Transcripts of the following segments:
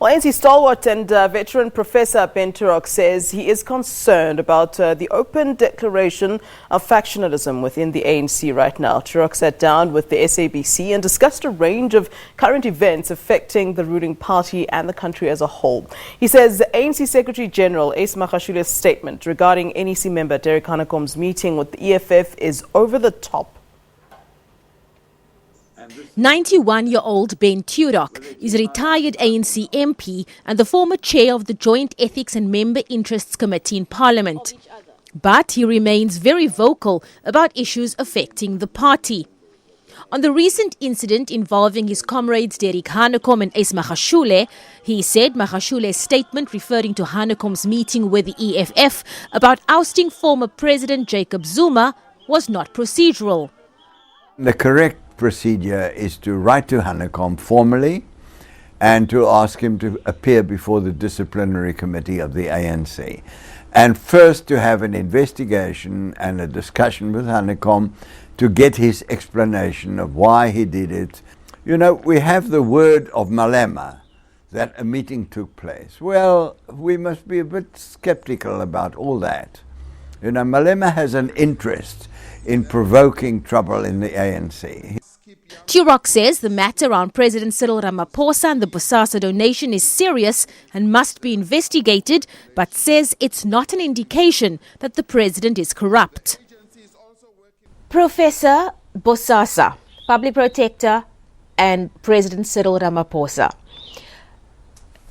Well, ANC stalwart and veteran Professor Ben Turok says he is concerned about the open declaration of factionalism within the ANC right now. Turok sat down with the SABC and discussed a range of current events affecting the ruling party and the country as a whole. He says the ANC Secretary General Ace Magashule's statement regarding NEC member Derek Hanekom's meeting with the EFF is over the top. 91-year-old Ben Turok is a retired ANC MP and the former chair of the Joint Ethics and Member Interests Committee in Parliament. But he remains very vocal about issues affecting the party. On the recent incident involving his comrades Derek Hanekom and Ace Magashule, he said Magashule's statement referring to Hanekom's meeting with the EFF about ousting former President Jacob Zuma was not procedural. The correct procedure is to write to Hanekom formally and to ask him to appear before the disciplinary committee of the ANC. And first to have an investigation and a discussion with Hanekom to get his explanation of why he did it. You know, we have the word of Malema that a meeting took place. Well, we must be a bit skeptical about all that. You know, Malema has an interest in provoking trouble in the ANC. Turok says the matter around President Cyril Ramaphosa and the Bosasa donation is serious and must be investigated, but says it's not an indication that the president is corrupt. Professor Bosasa, Public Protector and President Cyril Ramaphosa.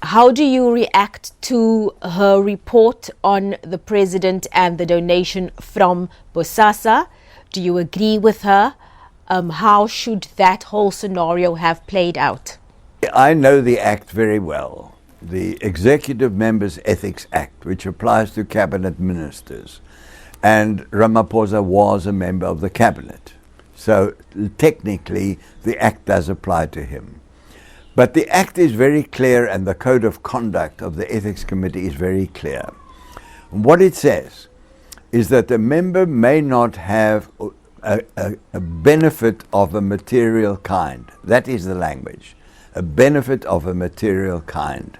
How do you react to her report on the president and the donation from Bosasa? Do you agree with her? How should that whole scenario have played out? I know the Act very well, the Executive Members Ethics Act, which applies to cabinet ministers. And Ramaphosa was a member of the cabinet. So technically, the Act does apply to him. But the Act is very clear and the Code of Conduct of the Ethics Committee is very clear. And what it says is that a member may not have a benefit of a material kind. That is the language. A benefit of a material kind.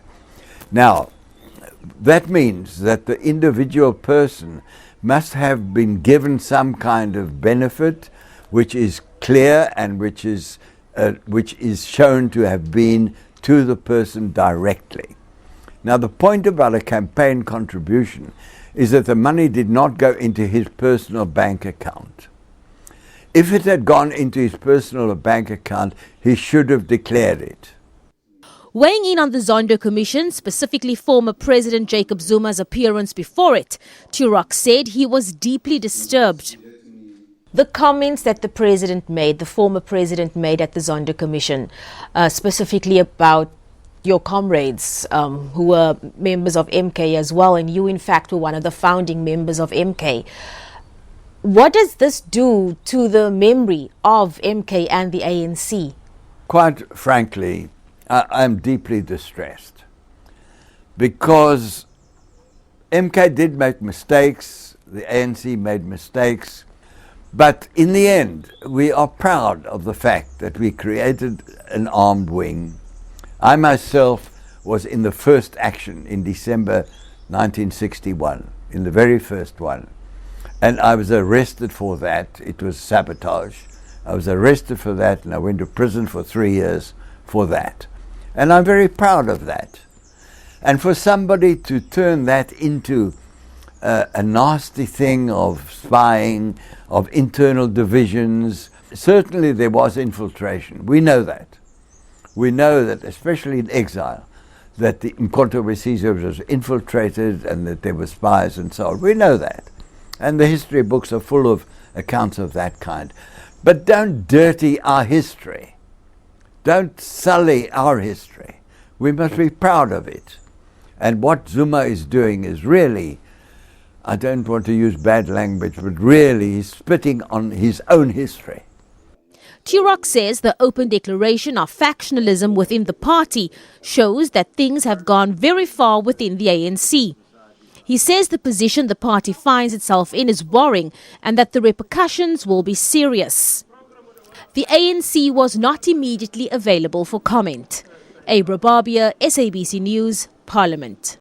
Now, that means that the individual person must have been given some kind of benefit which is clear and which is shown to have been to the person directly. Now, the point about a campaign contribution is that the money did not go into his personal bank account. If it had gone into his personal bank account, he should have declared it. Weighing in on the Zondo Commission, specifically former President Jacob Zuma's appearance before it, Turok said he was deeply disturbed. The comments that the president made, the former president made at the Zondo Commission, specifically about your comrades who were members of MK as well, and you in fact were one of the founding members of MK. What does this do to the memory of MK and the ANC? Quite frankly, I'm deeply distressed because MK did make mistakes, the ANC made mistakes, but in the end, we are proud of the fact that we created an armed wing. I myself was in the first action in December 1961, in the very first one. And I was arrested for that. It was sabotage. I was arrested for that and I went to prison for 3 years for that. And I'm very proud of that. And for somebody to turn that into a nasty thing of spying, of internal divisions, certainly there was infiltration. We know that. We know that, especially in exile, that the Mkhonto we Sizwe was infiltrated and that there were spies and so on. We know that. And the history books are full of accounts of that kind. But don't dirty our history. Don't sully our history. We must be proud of it. And what Zuma is doing is really, I don't want to use bad language, but really he's spitting on his own history. Turok says the open declaration of factionalism within the party shows that things have gone very far within the ANC. He says the position the party finds itself in is worrying and that the repercussions will be serious. The ANC was not immediately available for comment. Abra Barbia, SABC News, Parliament.